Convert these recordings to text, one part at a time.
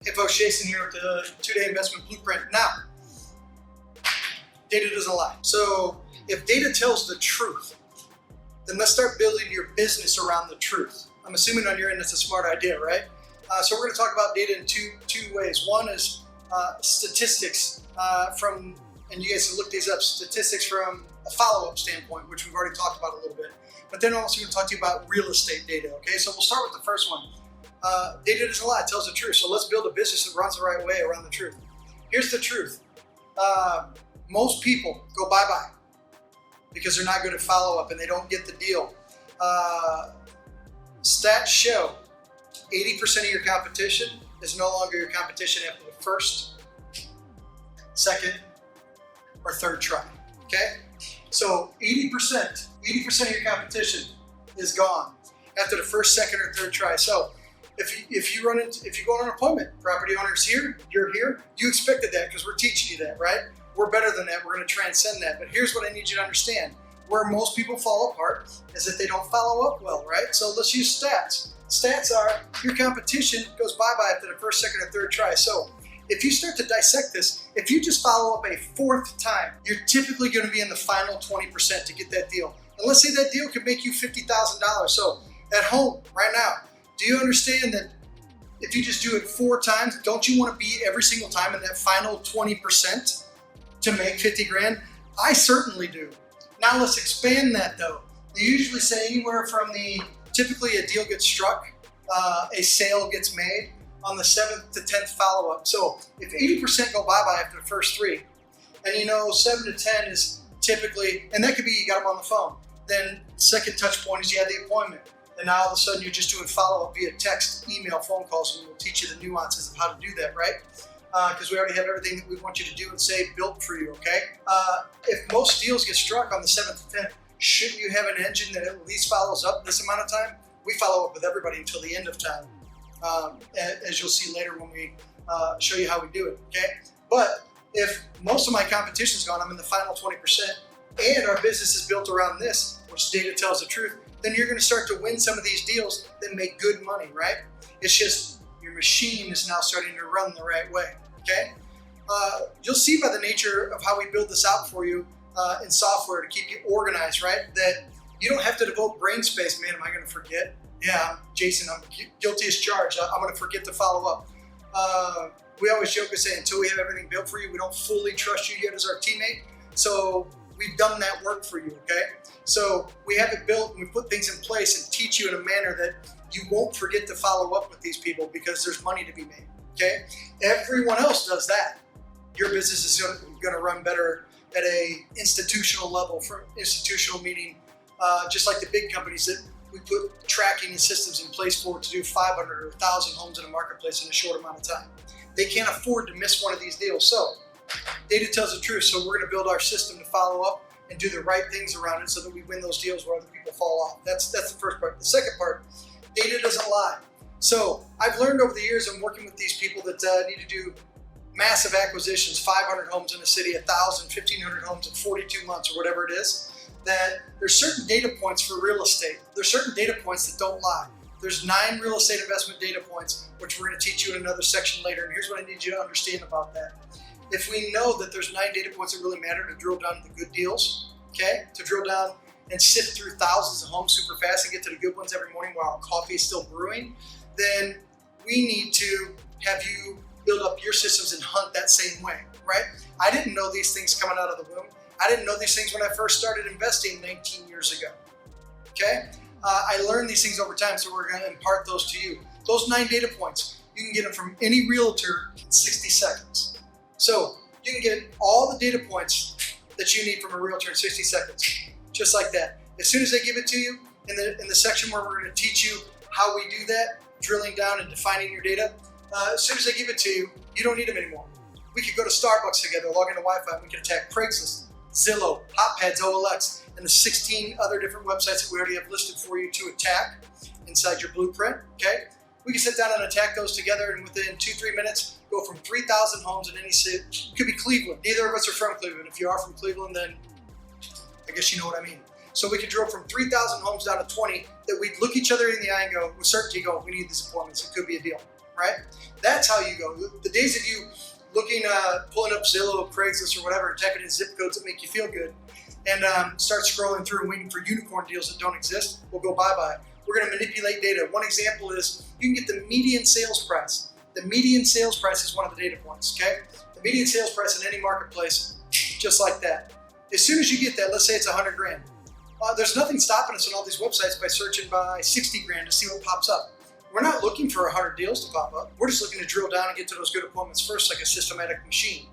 Hey folks, Jason here with the 2-Day Investment Blueprint. Now, data doesn't lie. So if data tells the truth, then let's start building your business around the truth. I'm assuming on your end it's a smart idea, right? So we're going to talk about data in two ways. One is statistics and you guys can look these up, statistics from a follow-up standpoint, which we've already talked about a little bit. But then I'm also going to talk to you about real estate data, okay? So we'll start with the first one. Data doesn't lie, it tells the truth. So let's build a business that runs the right way around the truth. Here's the truth. Most people go bye-bye because they're not good at follow-up and they don't get the deal. Stats show 80% of your competition is no longer your competition after the first, second, or third try, okay? So 80% of your competition is gone after the first, second, or third try. So if you go on an appointment, property owner's here, you're here, you expected that because we're teaching you that, right? We're better than that, we're gonna transcend that. But here's what I need you to understand. Where most people fall apart is that they don't follow up well, right? So let's use stats. Stats are your competition goes bye-bye after the first, second, or third try. So if you start to dissect this, if you just follow up a fourth time, you're typically gonna be in the final 20% to get that deal. And let's say that deal could make you $50,000. So at home, right now, do you understand that if you just do it 4 times, don't you want to be every single time in that final 20% to make 50 grand? I certainly do. Now let's expand that though. They usually say anywhere from typically a deal gets struck, a sale gets made on the 7th to 10th follow-up. So if 80% go bye-bye after the first 3, and you know 7 to 10 is typically, and that could be you got them on the phone. Then second touch point is you had the appointment. And now all of a sudden you're just doing follow-up via text, email, phone calls, and we'll teach you the nuances of how to do that, right? Because we already have everything that we want you to do and say built for you, okay? If most deals get struck on the 7th to 10th, shouldn't you have an engine that at least follows up this amount of time? We follow up with everybody until the end of time, as you'll see later when we show you how we do it, okay? But if most of my competition's gone, I'm in the final 20%, and our business is built around this, which data tells the truth, then you're gonna start to win some of these deals that make good money, right? It's just your machine is now starting to run the right way, okay? You'll see by the nature of how we build this out for you in software to keep you organized, right? That you don't have to devote brain space. Man, am I gonna forget? Yeah, Jason, I'm guilty as charged. I'm gonna forget to follow up. We always joke and say, until we have everything built for you, we don't fully trust you yet as our teammate. So we've done that work for you, okay? So we have it built and we put things in place and teach you in a manner that you won't forget to follow up with these people because there's money to be made, okay? Everyone else does that. Your business is gonna run better at a institutional level, for institutional meaning just like the big companies that we put tracking and systems in place for to do 500 or 1,000 homes in a marketplace in a short amount of time. They can't afford to miss one of these deals. So data tells the truth, so we're gonna build our system to follow up and do the right things around it so that we win those deals where other people fall off. That's the first part. The second part, data doesn't lie. So I've learned over the years, I'm working with these people that need to do massive acquisitions, 500 homes in a city, 1,000, 1,500 homes in 42 months or whatever it is, that there's certain data points for real estate. There's certain data points that don't lie. There's 9 real estate investment data points, which we're gonna teach you in another section later. And here's what I need you to understand about that. If we know that there's 9 data points that really matter to drill down to the good deals, okay? To drill down and sift through thousands of homes super fast and get to the good ones every morning while our coffee is still brewing, then we need to have you build up your systems and hunt that same way, right? I didn't know these things coming out of the womb. I didn't know these things when I first started investing 19 years ago, okay? I learned these things over time, so we're gonna impart those to you. Those 9 data points, you can get them from any realtor in 60 seconds. So you can get all the data points that you need from a realtor in 60 seconds, just like that. As soon as they give it to you, in the section where we're gonna teach you how we do that, drilling down and defining your data, as soon as they give it to you, you don't need them anymore. We could go to Starbucks together, log into Wi-Fi, and we can attack Craigslist, Zillow, HotPads, OLX, and the 16 other different websites that we already have listed for you to attack inside your blueprint, okay? We can sit down and attack those together, and within 2-3 minutes, go from 3,000 homes in any city. It could be Cleveland. Neither of us are from Cleveland. If you are from Cleveland, then I guess you know what I mean. So we could drill from 3,000 homes down to 20 that we'd look each other in the eye and go, with certainty, go, we need these appointments. It could be a deal, right? That's how you go. The days of you looking, pulling up Zillow, Craigslist, or whatever, and typing in zip codes that make you feel good, and start scrolling through and waiting for unicorn deals that don't exist will go bye-bye. We're going to manipulate data. One example is you can get the median sales price. The median sales price is one of the data points, okay? The median sales price in any marketplace, just like that. As soon as you get that, let's say it's 100 grand. There's nothing stopping us on all these websites by searching by 60 grand to see what pops up. We're not looking for 100 deals to pop up. We're just looking to drill down and get to those good appointments first, like a systematic machine.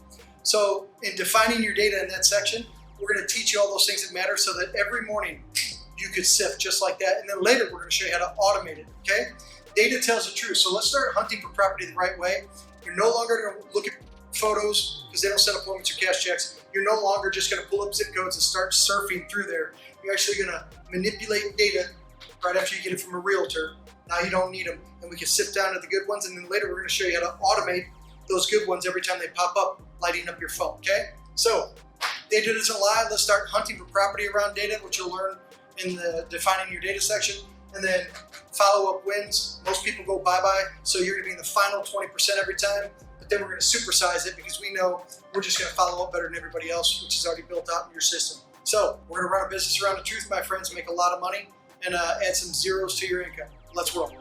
So in defining your data in that section, we're going to teach you all those things that matter so that every morning you could sift just like that. And then later we're going to show you how to automate it, okay? Data tells the truth. So let's start hunting for property the right way. You're no longer going to look at photos because they don't set appointments or cash checks. You're no longer just going to pull up zip codes and start surfing through there. You're actually going to manipulate data right after you get it from a realtor. Now you don't need them, and we can sift down to the good ones, and then later we're going to show you how to automate those good ones every time they pop up, lighting up your phone, okay? So data doesn't lie. Let's start hunting for property around data, which you'll learn in the defining your data section, and then follow-up wins. Most people go bye-bye, so you're going to be in the final 20% every time, but then we're going to supersize it because we know we're just going to follow up better than everybody else, which is already built out in your system. So we're going to run a business around the truth, my friends, make a lot of money, and add some zeros to your income. Let's roll.